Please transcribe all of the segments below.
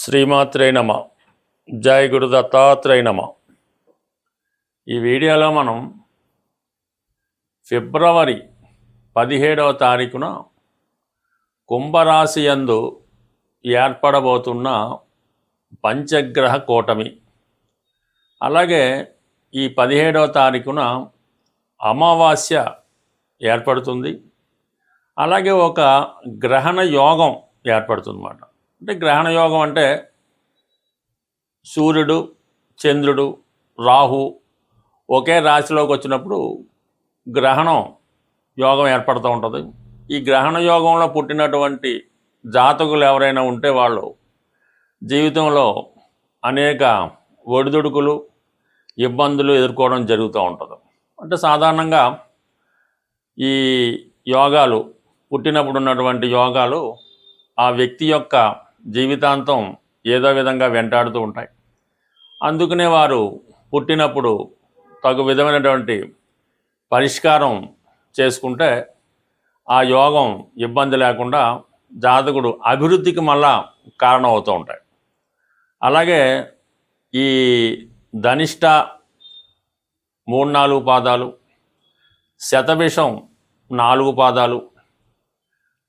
శ్రీమాత్రే నమ. జై గురు దత్తాత్రేయ నమ. ఈ వీడియోలో మనం ఫిబ్రవరి 17వ తారీఖున కుంభరాశి యందు ఏర్పడబోతున్న పంచగ్రహ కూటమి, అలాగే ఈ 17వ తారీఖున అమావాస్య ఏర్పడుతుంది. అలాగే ఒక గ్రహణ యోగం ఏర్పడుతుందన్నమాట. అంటే గ్రహణ యోగం అంటే సూర్యుడు, చంద్రుడు, రాహు ఒకే రాశిలోకి వచ్చినప్పుడు గ్రహణం యోగం ఏర్పడుతూ ఉంటుంది. ఈ గ్రహణ యోగంలో పుట్టినటువంటి జాతకులు ఎవరైనా ఉంటే వాళ్ళు జీవితంలో అనేక ఒడిదుడుకులు, ఇబ్బందులు ఎదుర్కోవడం జరుగుతూ ఉంటుంది. అంటే సాధారణంగా ఈ యోగాలు పుట్టినప్పుడు ఉన్నటువంటి యోగాలు ఆ వ్యక్తి యొక్క జీవితాంతం ఏదో విధంగా వెంటాడుతూ ఉంటాయి. అందుకనే వారు పుట్టినప్పుడు తగు విధమైనటువంటి పరిష్కారం చేసుకుంటే ఆ యోగం ఇబ్బంది లేకుండా జాతకుడు అభివృద్ధికి మళ్ళా కారణం అవుతూ ఉంటాయి. అలాగే ఈ ధనిష్ట 3-4 పాదాలు, శతభిషం 4 పాదాలు,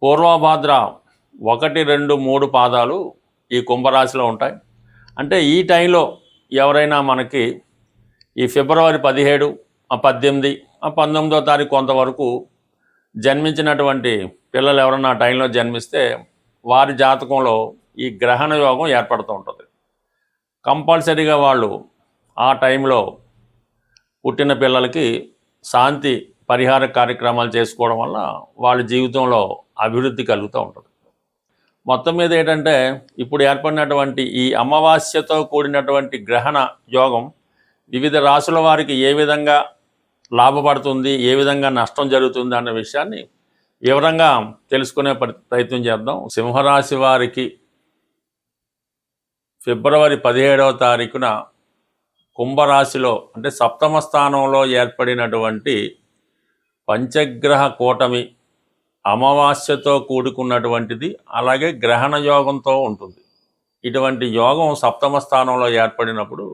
పూర్వభాద్ర 1, 2, 3 పాదాలు ఈ కుంభరాశిలో ఉంటాయి. అంటే ఈ టైంలో ఎవరైనా మనకి ఈ ఫిబ్రవరి 17, 18, 19వ తారీఖు కొంతవరకు జన్మించినటువంటి పిల్లలు ఎవరైనా ఆ టైంలో జన్మిస్తే వారి జాతకంలో ఈ గ్రహణ యోగం ఏర్పడుతూ ఉంటుంది. కంపల్సరీగా వాళ్ళు ఆ టైంలో పుట్టిన పిల్లలకి శాంతి పరిహార కార్యక్రమాలు చేసుకోవడం వల్ల వాళ్ళ జీవితంలో అభివృద్ధి కలుగుతూ ఉంటుంది. మొత్తం మీద ఏంటంటే ఇప్పుడు ఏర్పడినటువంటి ఈ అమావాస్యతో కూడినటువంటి గ్రహణ యోగం వివిధ రాశుల వారికి ఏ విధంగా లాభపడుతుంది, ఏ విధంగా నష్టం జరుగుతుంది అన్న విషయాన్ని వివరంగా తెలుసుకునే ప్రయత్నం చేద్దాం. సింహరాశి వారికి ఫిబ్రవరి 17వ తారీఖున కుంభరాశిలో అంటే సప్తమ స్థానంలో ఏర్పడినటువంటి పంచగ్రహ కూటమి అమావాస్యతో కూడుకున్నటువంటిది, అలాగే గ్రహణ యోగంతో ఉంటుంది. ఇటువంటి యోగం సప్తమ స్థానంలో ఏర్పడినప్పుడు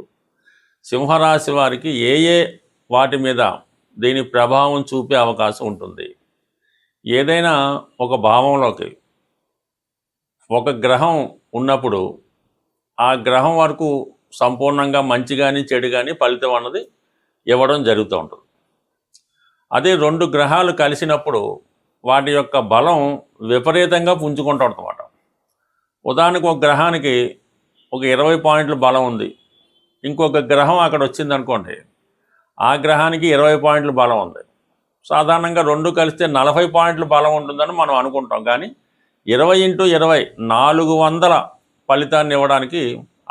సింహరాశి వారికి ఏ వాటి మీద దీని ప్రభావం చూపే అవకాశం ఉంటుంది. ఏదైనా ఒక భావంలోకి ఒక గ్రహం ఉన్నప్పుడు ఆ గ్రహం వరకు సంపూర్ణంగా మంచి కానీ చెడు కానీ ఫలితం అన్నది ఇవ్వడం జరుగుతూ ఉంటుంది. అదే 2 గ్రహాలు కలిసినప్పుడు వాటి యొక్క బలం విపరీతంగా పుంజుకుంటూ ఉంటుందన్నమాట. ఉదాహరణకు ఒక గ్రహానికి ఒక 20 పాయింట్ల బలం ఉంది, ఇంకొక గ్రహం అక్కడ వచ్చింది అనుకోండి, ఆ గ్రహానికి 20 పాయింట్ల బలం ఉంది. సాధారణంగా 2 కలిస్తే 40 పాయింట్ల బలం ఉంటుందని మనం అనుకుంటాం. కానీ 20 × 20 400 ఫలితాన్ని ఇవ్వడానికి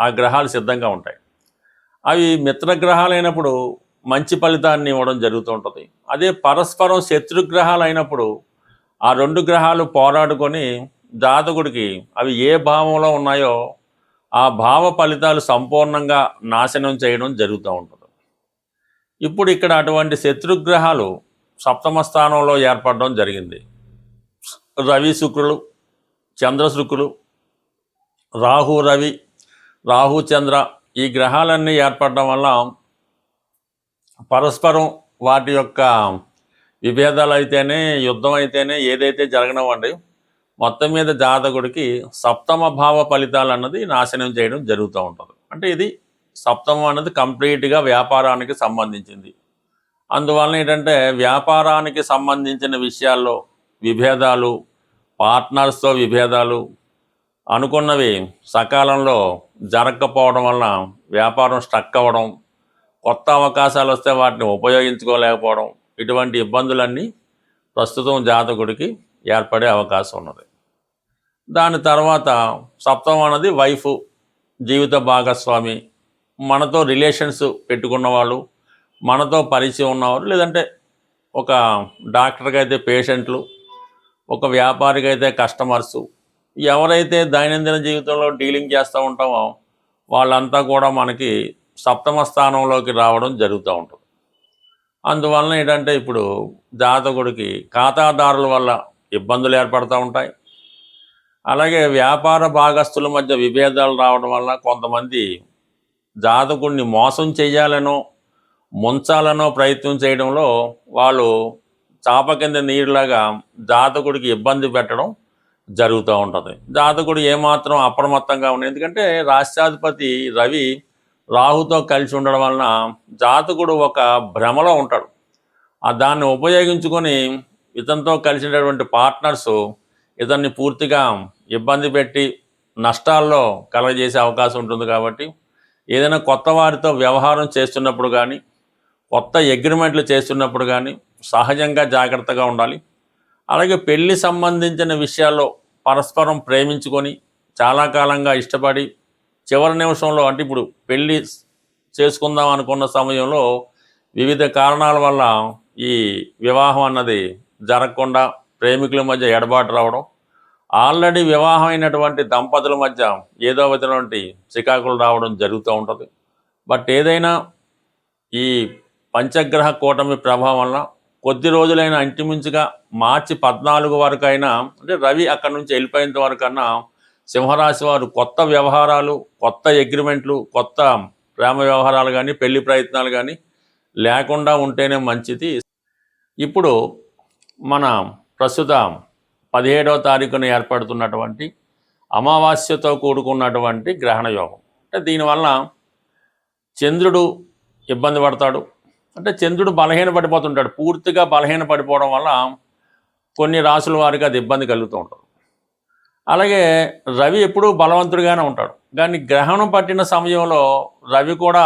ఆ గ్రహాలు సిద్ధంగా ఉంటాయి. అవి మిత్రగ్రహాలు అయినప్పుడు మంచి ఫలితాన్ని ఇవ్వడం జరుగుతూ ఉంటుంది. అదే పరస్పరం శత్రుగ్రహాలు అయినప్పుడు ఆ 2 గ్రహాలు పోరాడుకొని జాతకుడికి అవి ఏ భావంలో ఉన్నాయో ఆ భావ ఫలితాలు సంపూర్ణంగా నాశనం చేయడం జరుగుతూ ఉంటుంది. ఇప్పుడు ఇక్కడ అటువంటి శత్రుగ్రహాలు సప్తమ స్థానంలో ఏర్పడడం జరిగింది. రవి శుక్రులు, చంద్ర శుక్రులు, రాహు రవి, రాహు చంద్ర ఈ గ్రహాలన్నీ ఏర్పడడం వల్ల పరస్పరం వాటి యొక్క విభేదాలు అయితేనే, యుద్ధం అయితేనే, ఏదైతే జరగనివ్వండి, మొత్తం మీద జాతకుడికి సప్తమ భావ ఫలితాలు అన్నది నాశనం చేయడం జరుగుతూ ఉంటుంది. అంటే ఇది సప్తమం అన్నది కంప్లీట్గా వ్యాపారానికి సంబంధించింది. అందువలన ఏంటంటే వ్యాపారానికి సంబంధించిన విషయాల్లో విభేదాలు, పార్ట్నర్స్తో విభేదాలు, అనుకున్నవి సకాలంలో జరగకపోవడం వలన వ్యాపారం స్టక్ అవ్వడం, కొత్త అవకాశాలు వస్తే వాటిని ఉపయోగించుకోలేకపోవడం, ఇటువంటి ఇబ్బందులన్నీ ప్రస్తుతం జాతకుడికి ఏర్పడే అవకాశం ఉన్నది. దాని తర్వాత సప్తమం అన్నది వైఫ్, జీవిత భాగస్వామి, మనతో రిలేషన్స్ పెట్టుకున్న వాళ్ళు, మనతో పరిచయం ఉన్నవారు, లేదంటే ఒక డాక్టర్కి అయితే పేషెంట్లు, ఒక వ్యాపారికి అయితే కస్టమర్సు, ఎవరైతే దైనందిన జీవితంలో డీలింగ్ చేస్తూ ఉంటామో వాళ్ళంతా కూడా మనకి సప్తమ స్థానంలోకి రావడం జరుగుతూ ఉంటుంది. అందువలన ఏంటంటే ఇప్పుడు జాతకుడికి ఖాతాదారుల వల్ల ఇబ్బందులు ఏర్పడుతూ ఉంటాయి. అలాగే వ్యాపార భాగస్తుల మధ్య విభేదాలు రావడం వల్ల కొంతమంది జాతకుడిని మోసం చేయాలనో ముంచాలనో ప్రయత్నం చేయడంలో వాళ్ళు చాప కింద నీరులాగా జాతకుడికి ఇబ్బంది పెట్టడం జరుగుతూ ఉంటుంది. జాతకుడు ఏమాత్రం అప్రమత్తంగా ఉండదు. ఎందుకంటే రాష్ట్రాధిపతి రవి రాహుతో కలిసి ఉండడం వలన జాతకుడు ఒక భ్రమలో ఉంటాడు. దాన్ని ఉపయోగించుకొని ఇతనితో కలిసినటువంటి పార్ట్నర్సు ఇతన్ని పూర్తిగా ఇబ్బంది పెట్టి నష్టాల్లో కలగజేసే అవకాశం ఉంటుంది. కాబట్టి ఏదైనా కొత్త వారితో వ్యవహారం చేస్తున్నప్పుడు కానీ, కొత్త అగ్రిమెంట్లు చేస్తున్నప్పుడు కానీ సహజంగా జాగ్రత్తగా ఉండాలి. అలాగే పెళ్లి సంబంధించిన విషయాల్లో పరస్పరం ప్రేమించుకొని చాలా కాలంగా ఇష్టపడి చివరి నిమిషంలో, అంటే ఇప్పుడు పెళ్ళి చేసుకుందాం అనుకున్న సమయంలో వివిధ కారణాల వల్ల ఈ వివాహం అన్నది జరగకుండా ప్రేమికుల మధ్య ఎడబాటు రావడం, ఆల్రెడీ వివాహం అయినటువంటి దంపతుల మధ్య ఏదో విధమైనటువంటి చికాకులు రావడం జరుగుతూ ఉంటుంది. బట్ ఏదైనా ఈ పంచగ్రహ కూటమి ప్రభావం వల్ల కొద్ది రోజులైనా ఇంచుమించుగా మార్చి 14 వరకు అయినా, అంటే రవి అక్కడి నుంచి వెళ్ళిపోయేంత వరకన్నా సింహరాశి వారు కొత్త వ్యవహారాలు, కొత్త అగ్రిమెంట్లు, కొత్త ప్రేమ వ్యవహారాలు కానీ, పెళ్లి ప్రయత్నాలు కానీ లేకుండా ఉంటేనే మంచిది. ఇప్పుడు మన ప్రస్తుత 17వ తారీఖున ఏర్పడుతున్నటువంటి అమావాస్యతో కూడుకున్నటువంటి గ్రహణ యోగం, అంటే దీనివల్ల చంద్రుడు ఇబ్బంది పడతాడు. అంటే చంద్రుడు బలహీన పడిపోతుంటాడు. పూర్తిగా బలహీన పడిపోవడం వల్ల కొన్ని రాసుల వారికి అది ఇబ్బంది కలుగుతూ ఉంటుంది. అలాగే రవి ఎప్పుడూ బలవంతుడిగానే ఉంటాడు, కానీ గ్రహణం పట్టిన సమయంలో రవి కూడా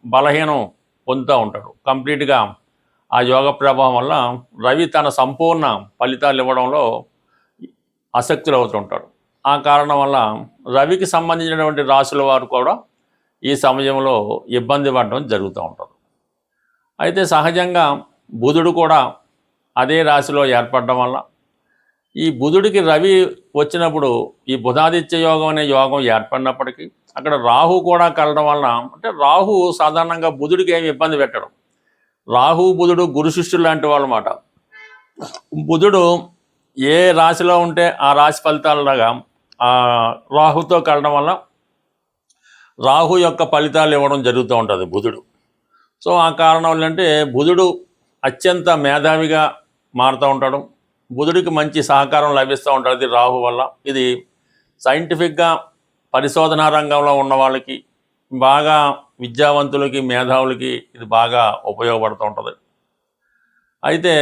బలహీనం పొందుతూ ఉంటాడు. కంప్లీట్గా ఆ యోగ ప్రభావం వల్ల రవి తన సంపూర్ణ ఫలితాలు ఇవ్వడంలో ఆసక్తులు అవుతుంటాడు. ఆ కారణం వల్ల రవికి సంబంధించినటువంటి రాశుల వారు కూడా ఈ సమయంలో ఇబ్బంది పడడం జరుగుతూ ఉంటుంది. అయితే సహజంగా బుధుడు కూడా అదే రాశిలో ఏర్పడడం వల్ల ఈ బుధుడికి రవి వచ్చినప్పుడు ఈ బుధాదిత్య యోగం అనే యోగం ఏర్పడినప్పటికీ అక్కడ రాహు కూడా కలడం వలన, అంటే రాహు సాధారణంగా బుధుడికి ఏమి ఇబ్బంది పెట్టడం. రాహు బుధుడు గురు శిష్యులు లాంటి వాళ్ళు అన్నమాట. బుధుడు ఏ రాశిలో ఉంటే ఆ రాశి ఫలితాలలాగా రాహుతో కలడం వల్ల రాహు యొక్క ఫలితాలు ఇవ్వడం జరుగుతూ ఉంటుంది బుధుడు. సో ఆ కారణం ఏంటంటే బుధుడు అత్యంత మేధావిగా మారుతూ ఉంటాడు. బుధుడికి మంచి సహకారం లభిస్తూ ఉంటుంది రాహు వల్ల. ఇది సైంటిఫిక్గా పరిశోధనా రంగంలో ఉన్న వాళ్ళకి, బాగా విద్యావంతులకి, మేధావులకి ఇది బాగా ఉపయోగపడుతూ ఉంటుంది. అయితే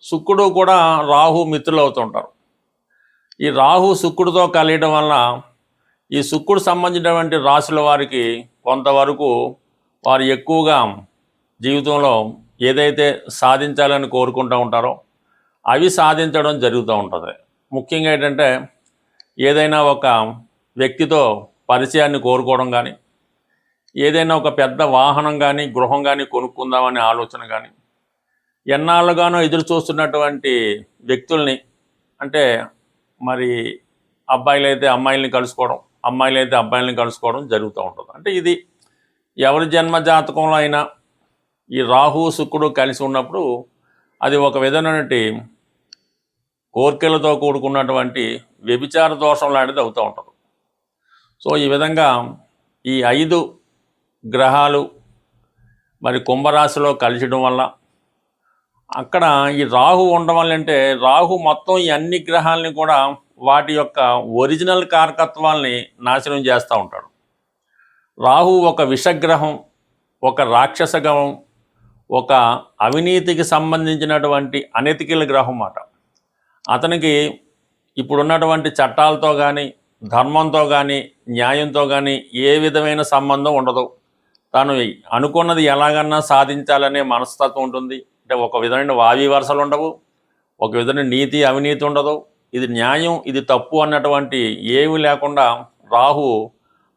శుక్రుడు కూడా రాహు మిత్రులు అవుతుంటారు. ఈ రాహు శుక్రుడితో కలియడం వల్ల ఈ శుక్రుడు సంబంధించినటువంటి రాశుల వారికి కొంతవరకు వారు ఎక్కువగా జీవితంలో ఏదైతే సాధించాలని కోరుకుంటూ ఉంటారో అవి సాధించడం జరుగుతూ ఉంటుంది. ముఖ్యంగా ఏంటంటే ఏదైనా ఒక వ్యక్తితో పరిచయాన్ని కోరుకోవడం కానీ, ఏదైనా ఒక పెద్ద వాహనం కానీ, గృహం కానీ కొనుక్కుందామనే ఆలోచన కానీ, ఎన్నాళ్ళుగానో ఎదురు చూస్తున్నటువంటి వ్యక్తుల్ని, అంటే మరి అబ్బాయిలైతే అమ్మాయిల్ని కలుసుకోవడం, అమ్మాయిలైతే అబ్బాయిల్ని కలుసుకోవడం జరుగుతూ ఉంటుంది. అంటే ఇది ఎవరి జన్మ జాతకంలో అయినా ఈ రాహు శుక్రుడు కలిసి ఉన్నప్పుడు అది ఒక విధమైనటువంటి కోర్కెలతో కూడుకున్నటువంటి వ్యభిచార దోషం లాంటిది అవుతూ ఉంటుంది. సో ఈ విధంగా ఈ 5 గ్రహాలు మరి కుంభరాశిలో కలిసడం వల్ల అక్కడ ఈ రాహు ఉండడం వల్ల, అంటే రాహు మొత్తం ఈ అన్ని గ్రహాలని కూడా వాటి యొక్క ఒరిజినల్ కారకత్వాల్ని నాశనం చేస్తూ ఉంటాడు. రాహు ఒక విషగ్రహం, ఒక రాక్షస గ్రహం, ఒక అవినీతికి సంబంధించినటువంటి అనెతికల్ గ్రహం అన్నమాట. అతనికి ఇప్పుడున్నటువంటి చట్టాలతో కానీ, ధర్మంతో కానీ, న్యాయంతో కానీ ఏ విధమైన సంబంధం ఉండదు. తాను అనుకున్నది ఎలాగన్నా సాధించాలనే మనస్తత్వం ఉంటుంది. అంటే ఒక విధమైన వావి వరుసలు ఉండవు, ఒక విధమైన నీతి అవినీతి ఉండదు, ఇది న్యాయం ఇది తప్పు అన్నటువంటి ఏమీ లేకుండా రాహు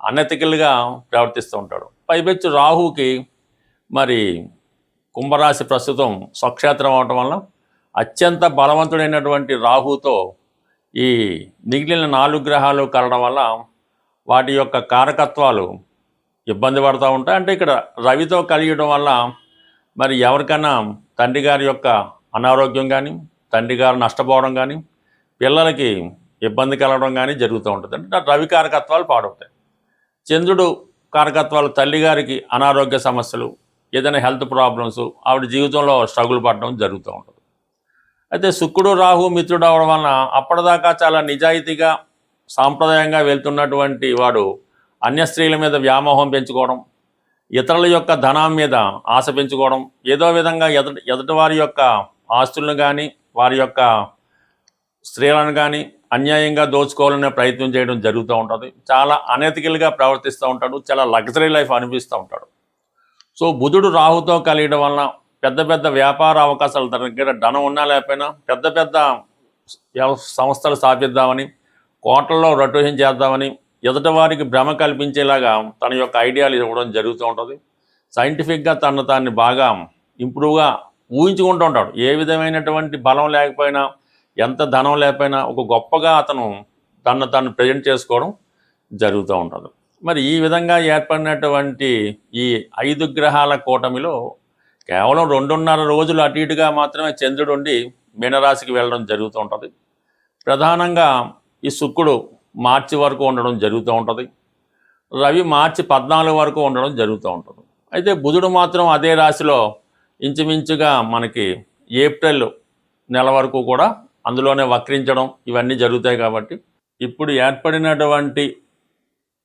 అనెతికల్గా ప్రవర్తిస్తూ ఉంటాడు. పైపెచ్చు రాహుకి మరి కుంభరాశి ప్రస్తుతం స్వక్షేత్రం అవటం వల్ల అత్యంత బలవంతుడైనటువంటి రాహుతో ఈ మిగిలిన 4 గ్రహాలు కలడం వల్ల వాటి యొక్క కారకత్వాలు ఇబ్బంది పడుతూ ఉంటాయి. అంటే ఇక్కడ రవితో కలియడం వల్ల మరి ఎవరికైనా తండ్రి గారి యొక్క అనారోగ్యం కానీ, తండ్రి గారు నష్టపోవడం కానీ, పిల్లలకి ఇబ్బంది కలగడం కానీ జరుగుతూ ఉంటుంది. అంటే రవి కారకత్వాలు పాడవుతాయి. చంద్రుడు కారకత్వాలు తల్లిగారికి అనారోగ్య సమస్యలు, ఏదైనా హెల్త్ ప్రాబ్లమ్స్, ఆవిడ జీవితంలో స్ట్రగుల్ పడడం జరుగుతూ ఉంటుంది. అయితే శుక్రుడు రాహు మిత్రుడు అవడం వలన అప్పటిదాకా చాలా నిజాయితీగా సాంప్రదాయంగా వెళ్తున్నటువంటి వాడు అన్య స్త్రీల మీద వ్యామోహం పెంచుకోవడం, ఇతరుల యొక్క ధనం మీద ఆశ పెంచుకోవడం, ఏదో విధంగా ఎదుటి వారి యొక్క ఆస్తులను కానీ వారి యొక్క స్త్రీలను కానీ అన్యాయంగా దోచుకోవాలనే ప్రయత్నం చేయడం జరుగుతూ ఉంటుంది. చాలా అనెతికల్గా ప్రవర్తిస్తూ ఉంటాడు. చాలా లగ్జరీ లైఫ్ అనిపిస్తూ ఉంటాడు. సో బుధుడు రాహుతో కలియడం వలన పెద్ద పెద్ద వ్యాపార అవకాశాల దగ్గర ధనం ఉన్నా లేకపోయినా పెద్ద పెద్ద సంస్థలు స్థాపిద్దామని, కోట్లలో రొటేషన్ చేద్దామని ఎదుటి వారికి భ్రమ కల్పించేలాగా తన యొక్క ఐడియాలు ఇవ్వడం జరుగుతూ ఉంటుంది. సైంటిఫిక్గా తాన్ని బాగా ఇంప్రూవ్గా ఊహించుకుంటూ ఉంటాడు. ఏ విధమైనటువంటి బలం లేకపోయినా, ఎంత ధనం లేకపోయినా ఒక గొప్పగా అతను తను ప్రజెంట్ చేసుకోవడం జరుగుతూ ఉంటుంది. మరి ఈ విధంగా ఏర్పడినటువంటి ఈ 5 గ్రహాల కూటమిలో కేవలం 2.5 రోజులు అటు ఇటుగా మాత్రమే చంద్రుడు ఉండి మీనరాశికి వెళ్ళడం జరుగుతూ ఉంటుంది. ప్రధానంగా ఈ శుక్రుడు మార్చి వరకు ఉండడం జరుగుతూ ఉంటుంది. రవి మార్చి 14 వరకు ఉండడం జరుగుతూ ఉంటుంది. అయితే బుధుడు మాత్రం అదే రాశిలో ఇంచుమించుగా మనకి ఏప్రిల్ నెల వరకు కూడా అందులోనే వక్రించడం ఇవన్నీ జరుగుతాయి. కాబట్టి ఇప్పుడు ఏర్పడినటువంటి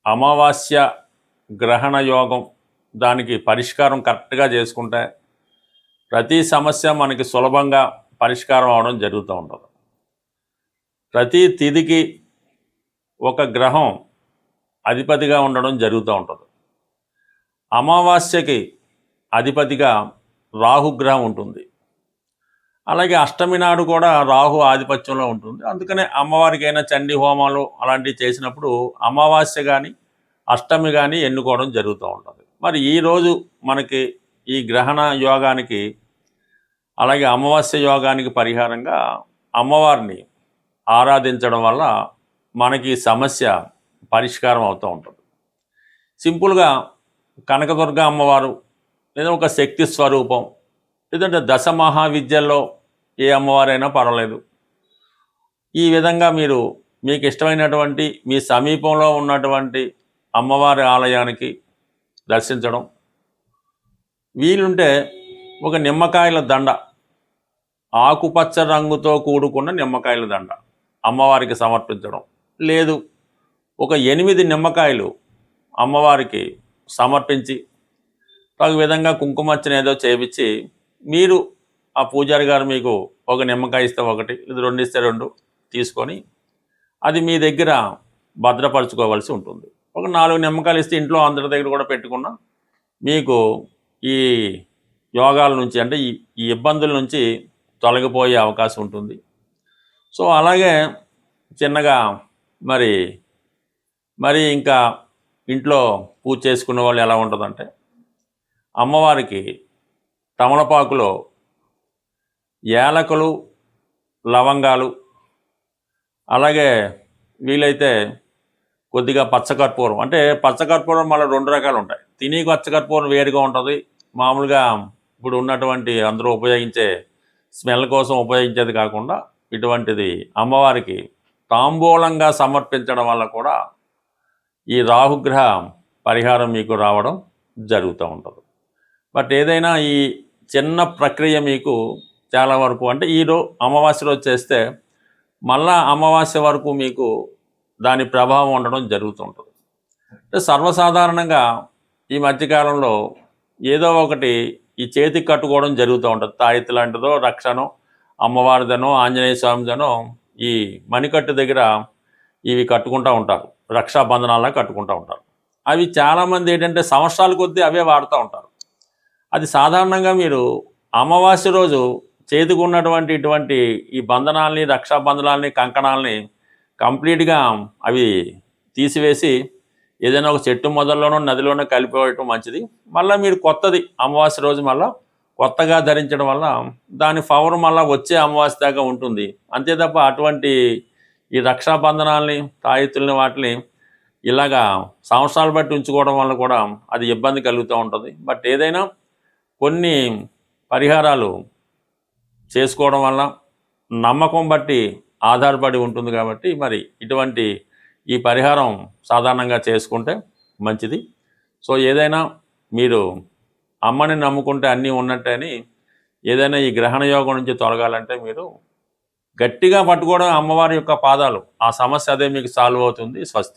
అమావాస్య గ్రహణ యోగం, దానికి పరిష్కారం కరెక్ట్గా చేసుకుంటే ప్రతి సమస్య మనకి సులభంగా పరిష్కారం అవడం జరుగుతూ ఉంటుంది. ప్రతి తిథికి ఒక గ్రహం అధిపతిగా ఉండడం జరుగుతూ ఉంటుంది. అమావాస్యకి అధిపతిగా రాహుగ్రహం ఉంటుంది. అలాగే అష్టమి నాడు కూడా రాహు ఆధిపత్యంలో ఉంటుంది. అందుకనే అమ్మవారికైనా చండీ హోమాలు అలాంటివి చేసినప్పుడు అమావాస్య కానీ అష్టమి కానీ ఎన్నుకోవడం జరుగుతూ ఉంటుంది. మరి ఈరోజు మనకి ఈ గ్రహణ యోగానికి అలాగే అమావాస్య యోగానికి పరిహారంగా అమ్మవారిని ఆరాధించడం వల్ల మనకి సమస్య పరిష్కారం అవుతూ ఉంటుంది. సింపుల్గా కనకదుర్గ అమ్మవారు లేదా ఒక శక్తి స్వరూపం, లేదంటే దశ మహావిద్యల్లో ఏ అమ్మవారైనా పర్వాలేదు. ఈ విధంగా మీకు ఇష్టమైనటువంటి మీ సమీపంలో ఉన్నటువంటి అమ్మవారి ఆలయానికి దర్శించడం, వీలుంటే ఒక నిమ్మకాయల దండ, ఆకుపచ్చ రంగుతో కూడుకున్న నిమ్మకాయల దండ అమ్మవారికి సమర్పించడం, లేదు ఒక 8 నిమ్మకాయలు అమ్మవారికి సమర్పించి ఒక విధంగా కుంకుమర్చన ఏదో చేపించి మీరు ఆ పూజారి గారు మీకు ఒక నిమ్మకాయ ఇస్తే ఒకటి, ఇది 2 ఇస్తే 2 తీసుకొని అది మీ దగ్గర భద్రపరచుకోవాల్సి ఉంటుంది. ఒక 4 నిమ్మకాయలు ఇస్తే ఇంట్లో అందరి దగ్గర కూడా పెట్టుకున్నా మీకు ఈ యోగాల నుంచి అంటే ఈ ఇబ్బందుల నుంచి తొలగిపోయే అవకాశం ఉంటుంది. సో అలాగే చిన్నగా మరి ఇంకా ఇంట్లో పూజ చేసుకునే వాళ్ళు ఎలా ఉంటుందంటే అమ్మవారికి తమలపాకులో యాలకులు, లవంగాలు, అలాగే వీలైతే కొద్దిగా పచ్చకర్పూరం, అంటే పచ్చకర్పూరం మళ్ళీ 2 రకాలు ఉంటాయి. తిని పచ్చకర్పూరం వేరుగా ఉంటుంది, మామూలుగా ఇప్పుడు ఉన్నటువంటి అందరూ ఉపయోగించే స్మెల్ కోసం ఉపయోగించేది కాకుండా ఇటువంటిది అమ్మవారికి తాంబూలంగా సమర్పించడం వల్ల కూడా ఈ రాహుగ్రహ పరిహారం మీకు రావడం జరుగుతూ ఉంటుంది. బట్ ఏదైనా ఈ చిన్న ప్రక్రియ మీకు చాలా వరకు అంటే అమావాస్య రోజు చేస్తే మళ్ళా అమావాస్య వరకు మీకు దాని ప్రభావం ఉండడం జరుగుతుంటుంది. అంటే సర్వసాధారణంగా ఈ మధ్యకాలంలో ఏదో ఒకటి ఈ చేతికి కట్టుకోవడం జరుగుతూ ఉంటుంది. తాయెత్తు లాంటిదో, రక్షనో, అమ్మవారిదనో, ఆంజనేయ స్వామిదనో ఈ మణికట్టు దగ్గర ఇవి కట్టుకుంటూ ఉంటారు, రక్షాబంధనాలా కట్టుకుంటూ ఉంటారు. అవి చాలామంది ఏంటంటే సంవత్సరాల కొద్దీ అవే వాడుతూ ఉంటారు. అది సాధారణంగా మీరు అమావాస్య రోజు చేతికి ఉన్నటువంటి ఇటువంటి ఈ బంధనాల్ని, రక్షాబంధనాల్ని, కంకణాలని కంప్లీట్గా అవి తీసివేసి ఏదైనా ఒక చెట్టు మొదల్లోనో నదిలోనో కలిపివేయటం మంచిది. మళ్ళీ మీరు కొత్తది అమావాస్య రోజు మళ్ళీ కొత్తగా ధరించడం వల్ల దాని పవర్ మళ్ళీ వచ్చే అమావాస్య దాకా ఉంటుంది. అంతే తప్ప అటువంటి ఈ రక్షాబంధనాల్ని, తాయెత్తుల్ని వాటిని ఇలాగా సంవత్సరాలు బట్టి ఉంచుకోవడం వల్ల కూడా అది ఇబ్బంది కలుగుతూ ఉంటుంది. బట్ ఏదైనా కొన్ని పరిహారాలు చేసుకోవడం వల్ల నమ్మకం బట్టి ఆధారపడి ఉంటుంది కాబట్టి మరి ఇటువంటి ఈ పరిహారం సాధారణంగా చేసుకుంటే మంచిది. సో ఏదైనా మీరు అమ్మని నమ్ముకుంటే అన్నీ ఉన్నట్టని ఏదైనా ఈ గ్రహణ యోగం నుంచి తొలగాలంటే మీరు గట్టిగా పట్టుకోవడం అమ్మవారి యొక్క పాదాలు, ఆ సమస్య అదే మీకు సాల్వ్ అవుతుంది. స్వస్తి.